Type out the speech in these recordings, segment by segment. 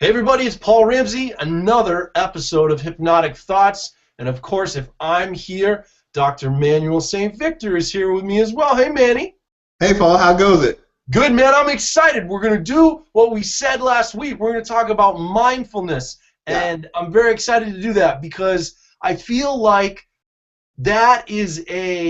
Hey everybody, it's Paul Ramsey, another episode of Hypnotic Thoughts. And of course, if I'm here, Dr. Manuel St. Victor is here with me as well. Hey Manny. Hey Paul, how goes it? Good man, I'm excited. We're going to do what we said last week. We're going to talk about mindfulness. Yeah. And I'm very excited to do that because I feel like that is it's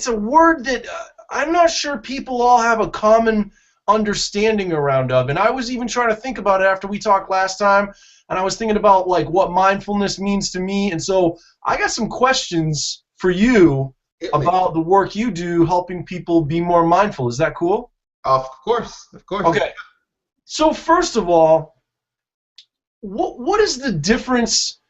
a word that I'm not sure people all have a common understanding around of. And I was even trying to think about it after we talked last time, and I was thinking about like what mindfulness means to me. And so I got some questions for you Hit me. about the work you do helping people be more mindful. Is that cool? Of course, of course. Okay. So first of all, what is the difference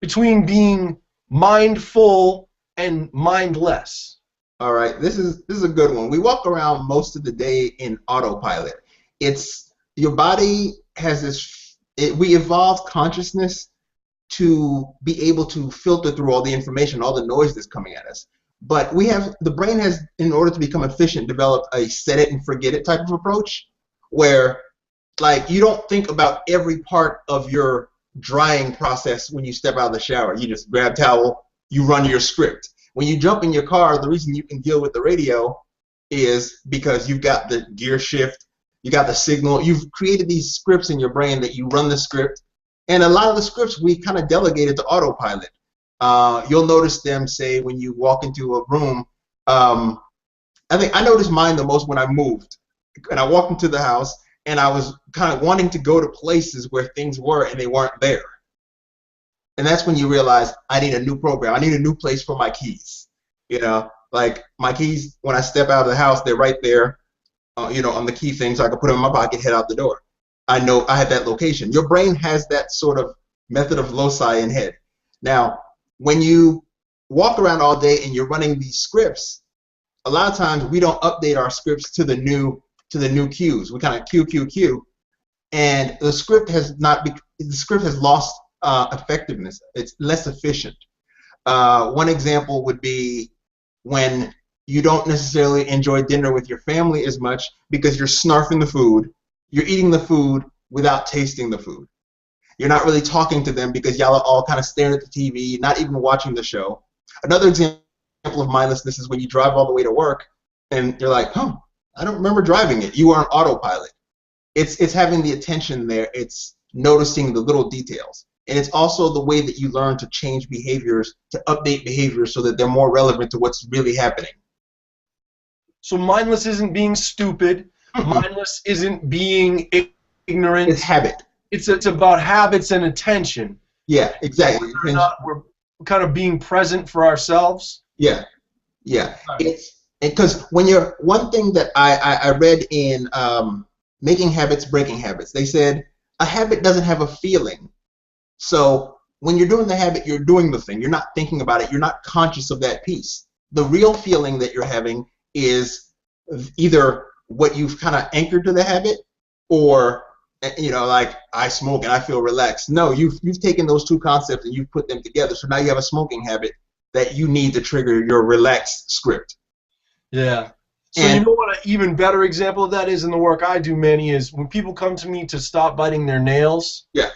between being mindful and mindless? All right, this is a good one. We walk around most of the day in autopilot. It's your body has we evolved consciousness to be able to filter through all the information, all the noise that's coming at us. But the brain has, in order to become efficient, developed a set it and forget it type of approach, where like you don't think about every part of your drying process when you step out of the shower. You just grab towel, you run your script. When you jump in your car, the reason you can deal with the radio is because you've got the gear shift, you got the signal, you've created these scripts in your brain that you run the script. And a lot of the scripts we kind of delegated to autopilot. You'll notice them, say, when you walk into a room. I think I noticed mine the most when I moved. And I walked into the house, and I was kind of wanting to go to places where things were, and they weren't there. And that's when you realize I need a new program. I need a new place for my keys. You know, like my keys, when I step out of the house, they're right there, on the key thing, so I can put them in my pocket, head out the door. I know I have that location. Your brain has that sort of method of loci in head. Now, when you walk around all day and you're running these scripts, a lot of times we don't update our scripts to the new cues. We kind of cue, and the script has lost effectiveness. It's less efficient. One example would be when you don't necessarily enjoy dinner with your family as much because you're snarfing the food. You're eating the food without tasting the food. You're not really talking to them because y'all are all kind of staring at the TV, not even watching the show. Another example of mindlessness is when you drive all the way to work and you're like, I don't remember driving it. You are on autopilot. It's having the attention there. It's noticing the little details. And it's also the way that you learn to change behaviors, to update behaviors so that they're more relevant to what's really happening. So mindless isn't being stupid. Mindless isn't being ignorant. It's habit. It's about habits and attention. Yeah, exactly. We're kind of being present for ourselves. Yeah. Right. It's because one thing that I read in Making Habits, Breaking Habits, they said a habit doesn't have a feeling. So when you're doing the habit, you're doing the thing. You're not thinking about it. You're not conscious of that piece. The real feeling that you're having is either what you've kind of anchored to the habit, or like I smoke and I feel relaxed. No, you've taken those two concepts and you've put them together. So now you have a smoking habit that you need to trigger your relaxed script. Yeah. So you know what an even better example of that is in the work I do, Manny, is when people come to me to stop biting their nails. Yeah.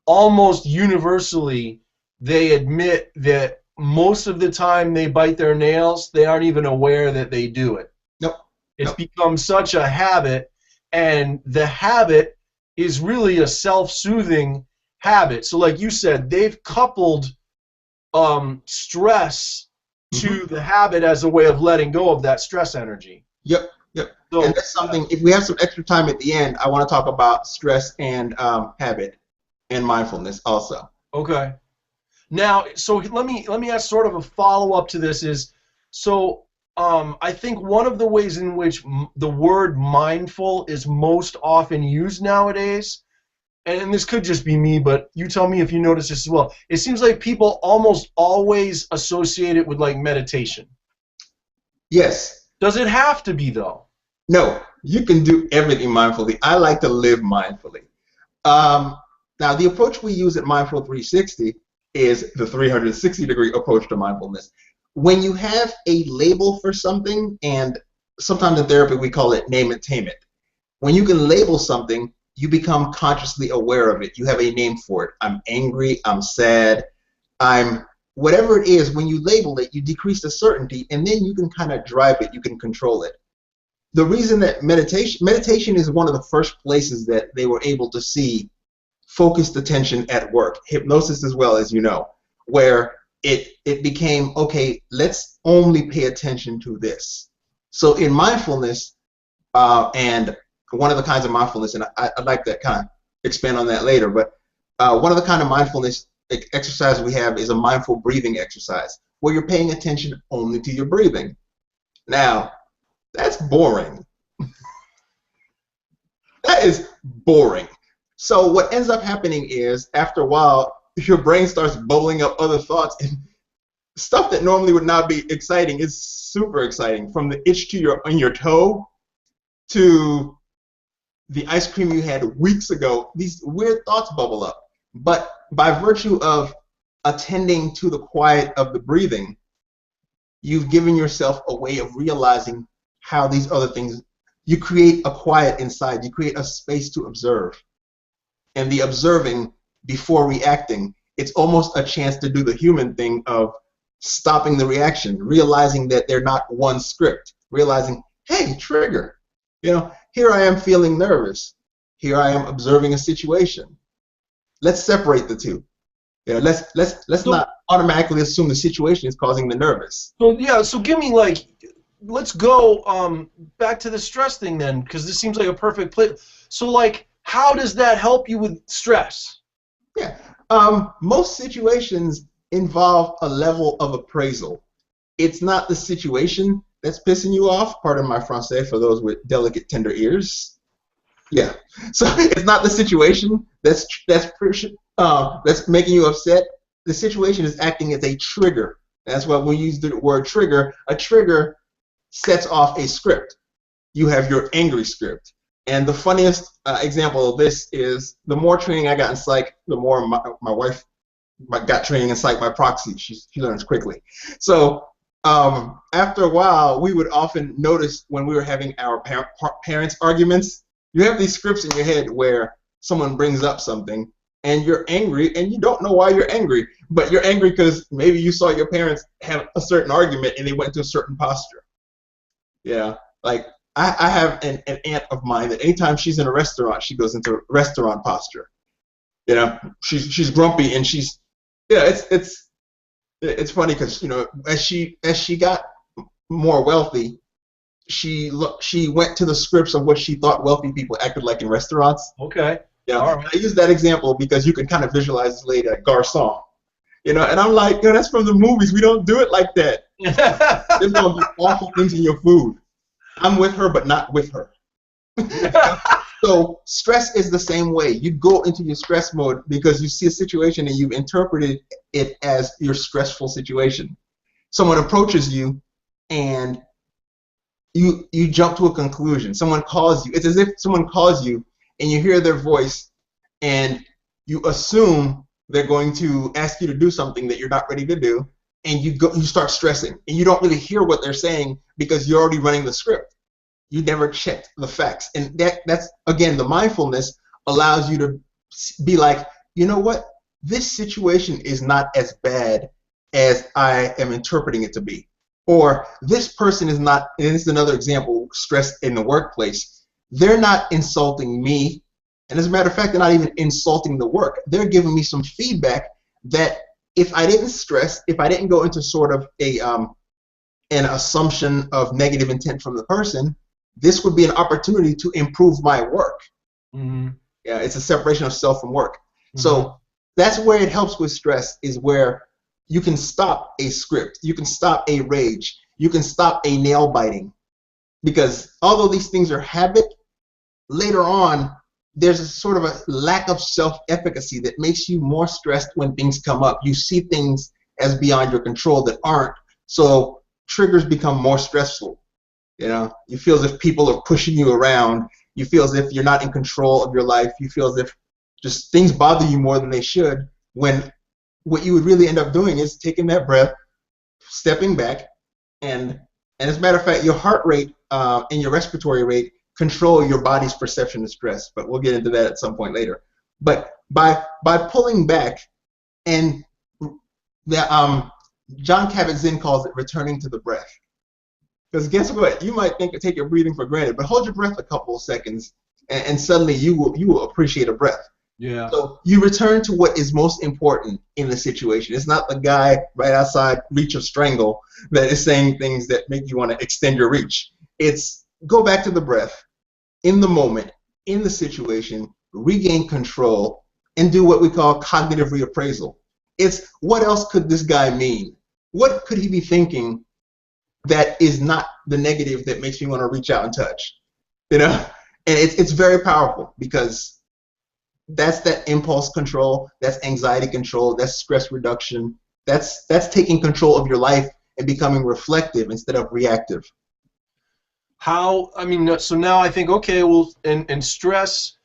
Almost universally, they admit that most of the time they bite their nails, they aren't even aware that they do it. Nope. It's become such a habit, and the habit is really a self-soothing habit. So like you said, they've coupled stress to the habit as a way of letting go of that stress energy. Yep. So, and that's something, if we have some extra time at the end, I want to talk about stress and habit and mindfulness also. Okay. Now, so let me ask sort of a follow-up to this is, so I think one of the ways in which the word mindful is most often used nowadays, and this could just be me, but you tell me if you notice this as well, it seems like people almost always associate it with like meditation. Yes. Does it have to be though? No, you can do everything mindfully. I like to live mindfully. Now, the approach we use at Mindful 360 is the 360-degree approach to mindfulness. When you have a label for something, and sometimes in therapy we call it name it, tame it. When you can label something, you become consciously aware of it. You have a name for it. I'm angry, I'm sad, I'm whatever it is. When you label it, you decrease the certainty, and then you can kind of drive it, you can control it. The reason that meditation is one of the first places that they were able to see focused attention at work. Hypnosis as well, as you know, where it became, okay, let's only pay attention to this. So in mindfulness, and one of the kinds of mindfulness, and I'd like to kind of expand on that later, but one of the kind of mindfulness exercise we have is a mindful breathing exercise, where you're paying attention only to your breathing. Now, that's boring. That is boring. So what ends up happening is, after a while, your brain starts bubbling up other thoughts, and stuff that normally would not be exciting is super exciting. From the itch on your toe to the ice cream you had weeks ago, these weird thoughts bubble up. But by virtue of attending to the quiet of the breathing, you've given yourself a way of realizing how these other things, you create a quiet inside, you create a space to observe. And the observing before reacting, it's almost a chance to do the human thing of stopping the reaction, realizing that they're not one script, realizing, hey, trigger. Here I am feeling nervous. Here I am observing a situation. Let's separate the two. Let's not automatically assume the situation is causing the nervous. So yeah, so give me let's go back to the stress thing then, because this seems like a perfect place. So how does that help you with stress? Yeah, most situations involve a level of appraisal. It's not the situation that's pissing you off. Pardon my français for those with delicate, tender ears. Yeah, so it's not the situation that's making you upset. The situation is acting as a trigger. That's why we use the word trigger. A trigger sets off a script. You have your angry script. And the funniest example of this is, the more training I got in psych, the more my wife got training in psych by proxy. She learns quickly. So after a while, we would often notice when we were having our parents' arguments, you have these scripts in your head where someone brings up something and you're angry and you don't know why you're angry, but you're angry because maybe you saw your parents have a certain argument and they went to a certain posture. Yeah, I have an aunt of mine that anytime she's in a restaurant, she goes into restaurant posture. She's grumpy, and it's funny because as she got more wealthy, she went to the scripts of what she thought wealthy people acted like in restaurants. Okay. Yeah. All right. I use that example because you can kind of visualize this lady like garçon. And I'm like, that's from the movies. We don't do it like that. There's gonna be awful things in your food. I'm with her, but not with her. So stress is the same way. You go into your stress mode because you see a situation and you've interpreted it as your stressful situation. Someone approaches you and you jump to a conclusion. Someone calls you. It's as if someone calls you and you hear their voice and you assume they're going to ask you to do something that you're not ready to do, and you start stressing, and you don't really hear what they're saying because you're already running the script. You never checked the facts. And that's, again, the mindfulness allows you to be like, you know what? This situation is not as bad as I am interpreting it to be. Or this person is not, and this is another example, stress in the workplace. They're not insulting me. And as a matter of fact, they're not even insulting the work. They're giving me some feedback that if I didn't stress, if I didn't go into sort of an assumption of negative intent from the person, this would be an opportunity to improve my work. Mm-hmm. Yeah, it's a separation of self from work. Mm-hmm. So that's where it helps with stress, is where you can stop a script, you can stop a rage, you can stop a nail biting. Because although these things are habit, later on, there's a sort of a lack of self-efficacy that makes you more stressed when things come up. You see things as beyond your control that aren't. So triggers become more stressful. You feel as if people are pushing you around. You feel as if you're not in control of your life. You feel as if just things bother you more than they should, when what you would really end up doing is taking that breath, stepping back, and as a matter of fact, your heart rate and your respiratory rate control your body's perception of stress, but we'll get into that at some point later. But by pulling back, and John Kabat-Zinn calls it returning to the breath. Because guess what? You might take your breathing for granted, but hold your breath a couple of seconds, and suddenly you will appreciate a breath. Yeah. So you return to what is most important in the situation. It's not the guy right outside reach of strangle that is saying things that make you want to extend your reach. It's go back to the breath, in the moment, in the situation, regain control, and do what we call cognitive reappraisal. It's what else could this guy mean? What could he be thinking that is not the negative that makes me want to reach out and touch? You know? And it's very powerful, because that's that impulse control, that's anxiety control, that's stress reduction, that's taking control of your life and becoming reflective instead of reactive. So now I think, okay, well, and stress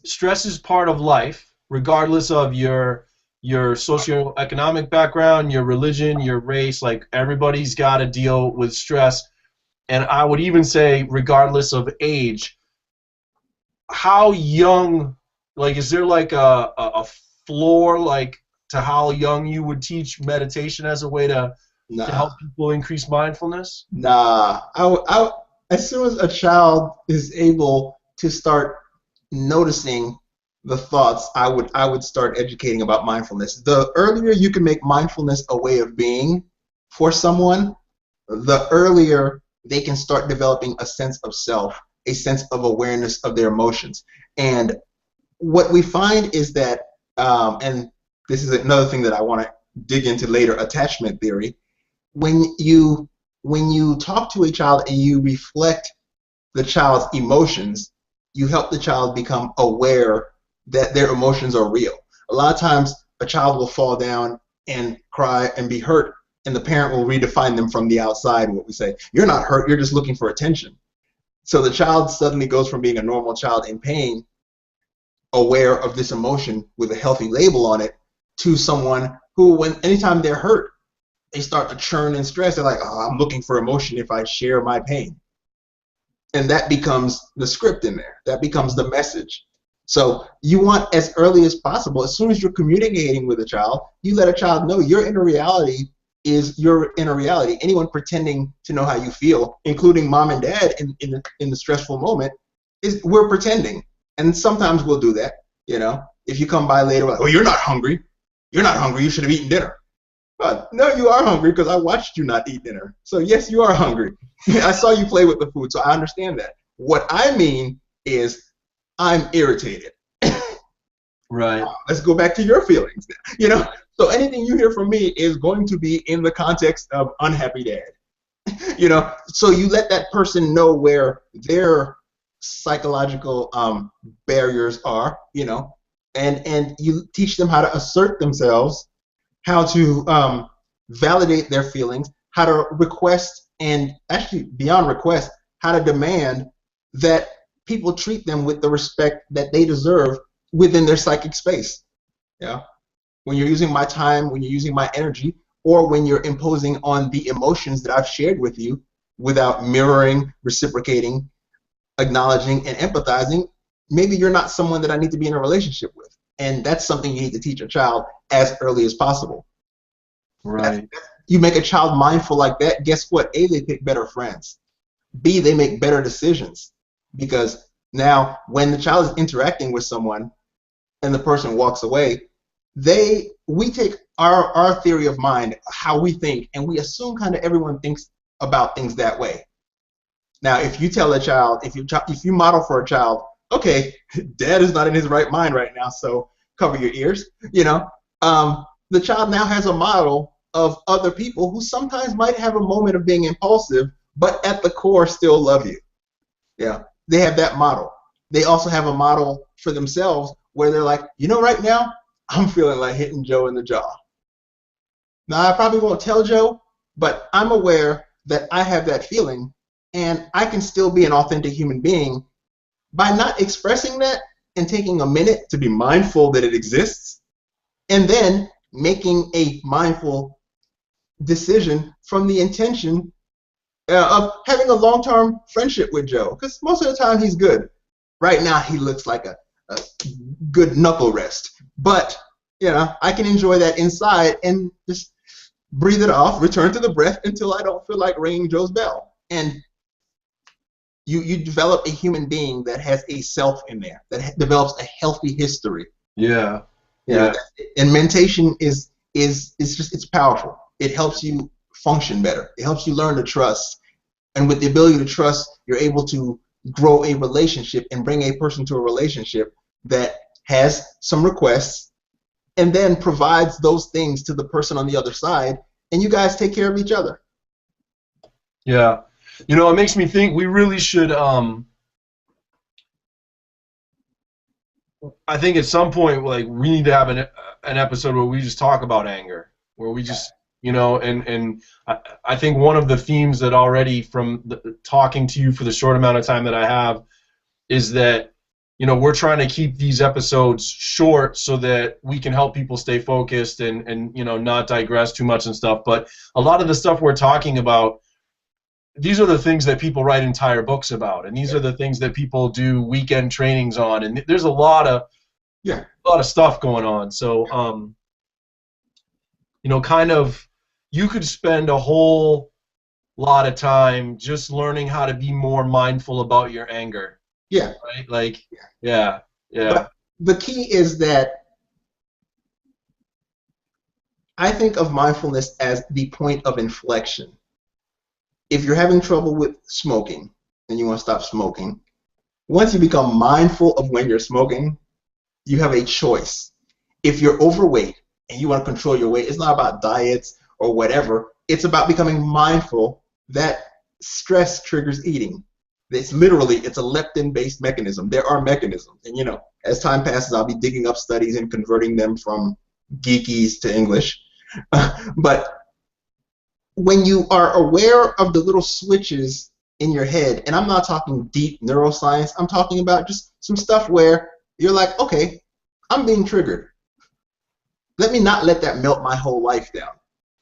is part of life, regardless of your socioeconomic background, your religion, your race. Like, everybody's got to deal with stress. And I would even say, regardless of age, how young, like, is there like a floor, like, to how young you would teach meditation as a way to help people increase mindfulness? Nah. As soon as a child is able to start noticing the thoughts, I would start educating about mindfulness. The earlier you can make mindfulness a way of being for someone, the earlier they can start developing a sense of self, a sense of awareness of their emotions. And what we find is that, and this is another thing that I want to dig into later, attachment theory. When you talk to a child and you reflect the child's emotions, you help the child become aware that their emotions are real. A lot of times a child will fall down and cry and be hurt, and the parent will redefine them from the outside. What we say, you're not hurt, you're just looking for attention. So the child suddenly goes from being a normal child in pain, aware of this emotion with a healthy label on it, to someone who, anytime they're hurt, they start to churn in stress. They're like, oh, I'm looking for emotion if I share my pain. And that becomes the script in there. That becomes the message. So you want, as early as possible, as soon as you're communicating with a child, you let a child know your inner reality is your inner reality. Anyone pretending to know how you feel, including mom and dad in the stressful moment, we're pretending. And sometimes we'll do that. You know, if you come by later, like, oh, you're not hungry. You're not hungry. You should have eaten dinner. But no, you are hungry because I watched you not eat dinner. So yes, you are hungry. I saw you play with the food, so I understand that. What I mean is, I'm irritated. Right. Let's go back to your feelings. You know, so anything you hear from me is going to be in the context of unhappy dad. You know, so you let that person know where their psychological barriers are. You know, and you teach them how to assert themselves, how to validate their feelings, how to request, and actually beyond request, how to demand that people treat them with the respect that they deserve within their psychic space. Yeah. When you're using my time, when you're using my energy, or when you're imposing on the emotions that I've shared with you without mirroring, reciprocating, acknowledging, and empathizing, maybe you're not someone that I need to be in a relationship with. And that's something you need to teach a child as early as possible. Right. You make a child mindful like that, guess what? A, they pick better friends. B, they make better decisions. Because now when the child is interacting with someone and the person walks away, we take our theory of mind, how we think, and we assume kind of everyone thinks about things that way. Now, if you tell a child, if you model for a child, okay, dad is not in his right mind right now, so cover your ears, you know, the child now has a model of other people who sometimes might have a moment of being impulsive, but at the core still love you. Yeah, they have that model. They also have a model for themselves where they're like, you know, right now, I'm feeling like hitting Joe in the jaw. Now, I probably won't tell Joe, but I'm aware that I have that feeling, and I can still be an authentic human being by not expressing that and taking a minute to be mindful that it exists, and then making a mindful decision from the intention of having a long-term friendship with Joe, because most of the time he's good. Right now he looks like a good knuckle rest, but I can enjoy that inside and just breathe it off, return to the breath until I don't feel like ringing Joe's bell. And you develop a human being that has a self in there, that develops a healthy history. Yeah. Yeah. And meditation is just, it's powerful. It helps you function better. It helps you learn to trust. And with the ability to trust, you're able to grow a relationship and bring a person to a relationship that has some requests and then provides those things to the person on the other side, and you guys take care of each other. Yeah. It makes me think we really should, I think at some point, like, we need to have an episode where we just talk about anger, where we just, and I think one of the themes that already from talking to you for the short amount of time that I have is that, we're trying to keep these episodes short so that we can help people stay focused and not digress too much and stuff. But a lot of the stuff we're talking about, these are the things that people write entire books about, and these are the things that people do weekend trainings on, and there's a lot of stuff going on. So kind of, you could spend a whole lot of time just learning how to be more mindful about your anger. Yeah. Right? Like, yeah. But the key is that I think of mindfulness as the point of inflection. If you're having trouble with smoking and you want to stop smoking, once you become mindful of when you're smoking, you have a choice. If you're overweight and you want to control your weight, it's not about diets or whatever. It's about becoming mindful that stress triggers eating. It's a leptin-based mechanism. There are mechanisms. And, as time passes, I'll be digging up studies and converting them from geekies to English. But when you are aware of the little switches in your head, and I'm not talking deep neuroscience, I'm talking about just some stuff where you're like, okay, I'm being triggered. Let me not let that melt my whole life down.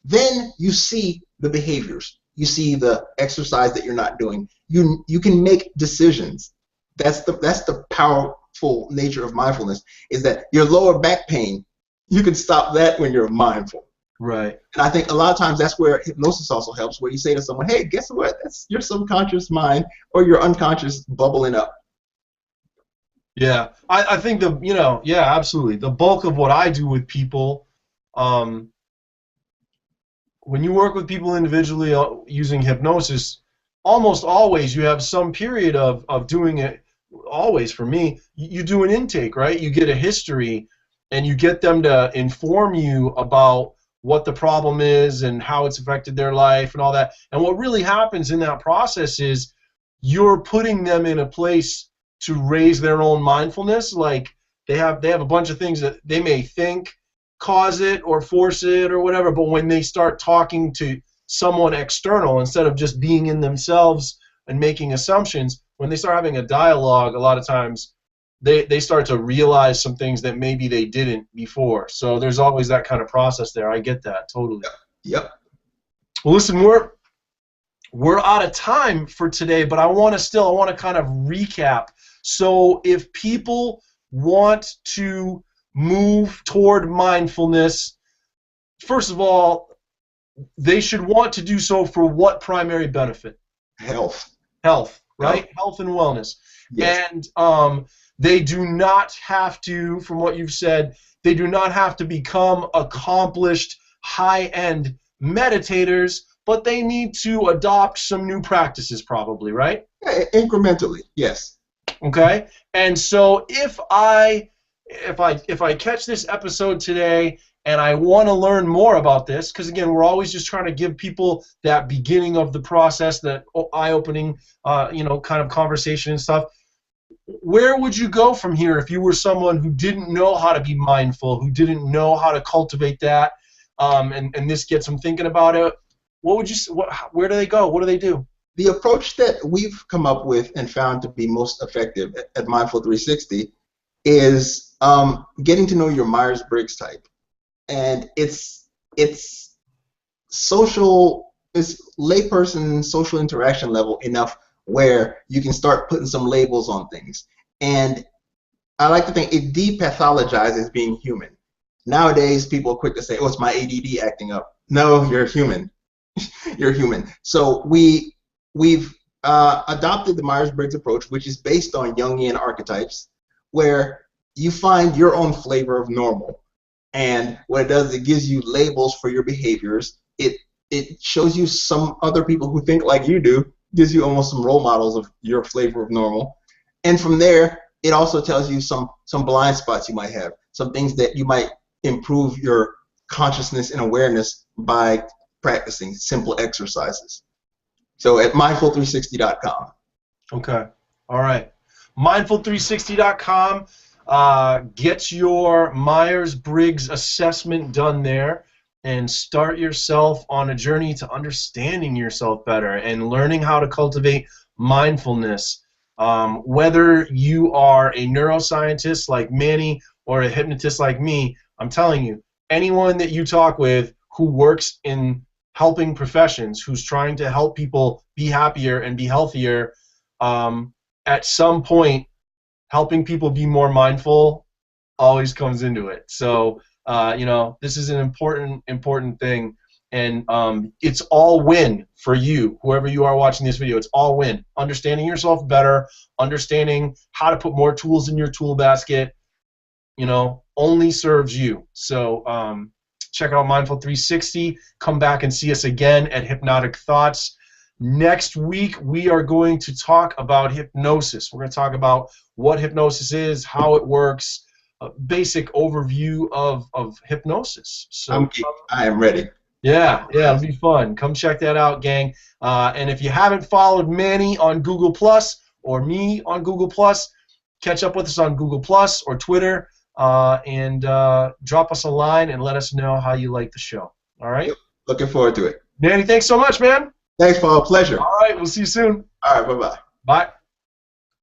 Then you see the behaviors. You see the exercise that you're not doing. You can make decisions. That's the powerful nature of mindfulness, is that your lower back pain, you can stop that when you're mindful. Right. And I think a lot of times that's where hypnosis also helps, where you say to someone, hey, guess what? That's your subconscious mind or your unconscious bubbling up. Yeah. I think absolutely. The bulk of what I do with people, when you work with people individually using hypnosis, almost always you have some period of doing it. Always, for me, you do an intake, right? You get a history and you get them to inform you about what the problem is and how it's affected their life and all that. And what really happens in that process is you're putting them in a place to raise their own mindfulness. Like, they have a bunch of things that they may think cause it or force it or whatever, but when they start talking to someone external instead of just being in themselves and making assumptions, when they start having a dialogue, a lot of times they start to realize some things that maybe they didn't before. So there's always that kind of process there. I get that totally. Yep. Well, listen, we're out of time for today, but I want to kind of recap. So if people want to move toward mindfulness, first of all, they should want to do so for what primary benefit? Health, right? Health and wellness. Yes. And they do not have to, from what you've said, they do not have to become accomplished, high-end meditators, but they need to adopt some new practices probably, right? Incrementally, yes. Okay? And so if I catch this episode today and I want to learn more about this, because again, we're always just trying to give people that beginning of the process, that eye-opening, kind of conversation and stuff. Where would you go from here if you were someone who didn't know how to be mindful, who didn't know how to cultivate that, and this gets them thinking about it? Where do they go? What do they do? The approach that we've come up with and found to be most effective at Mindful 360 is getting to know your Myers-Briggs type. And it's social layperson social interaction level enough where you can start putting some labels on things. And I like to think it depathologizes being human. Nowadays, people are quick to say, "Oh, it's my ADD acting up." No, you're human. You're human. So we've adopted the Myers-Briggs approach, which is based on Jungian archetypes, where you find your own flavor of normal. And what it does, it gives you labels for your behaviors. It shows you some other people who think like you do, gives you almost some role models of your flavor of normal. And from there, it also tells you some blind spots you might have, some things that you might improve your consciousness and awareness by practicing simple exercises. So at mindful360.com. Okay. All right. Mindful360.com. Get your Myers-Briggs assessment done there and start yourself on a journey to understanding yourself better and learning how to cultivate mindfulness. Whether you are a neuroscientist like Manny or a hypnotist like me, I'm telling you, anyone that you talk with who works in helping professions, who's trying to help people be happier and be healthier, at some point, helping people be more mindful always comes into it. So, this is an important thing, and it's all win for you, whoever you are watching this video. It's all win. Understanding yourself better, understanding how to put more tools in your tool basket, only serves you. So check out Mindful 360. Come back and see us again at Hypnotic Thoughts. Next week, we are going to talk about hypnosis. We're going to talk about what hypnosis is, how it works, a basic overview of hypnosis. So I am ready. Yeah, it'll be fun. Come check that out, gang. And if you haven't followed Manny on Google Plus or me on Google Plus, catch up with us on Google Plus or Twitter, and drop us a line and let us know how you like the show. All right? Yep. Looking forward to it. Manny, thanks so much, man. Thanks, Paul. Pleasure. All right, we'll see you soon. All right, bye-bye. Bye.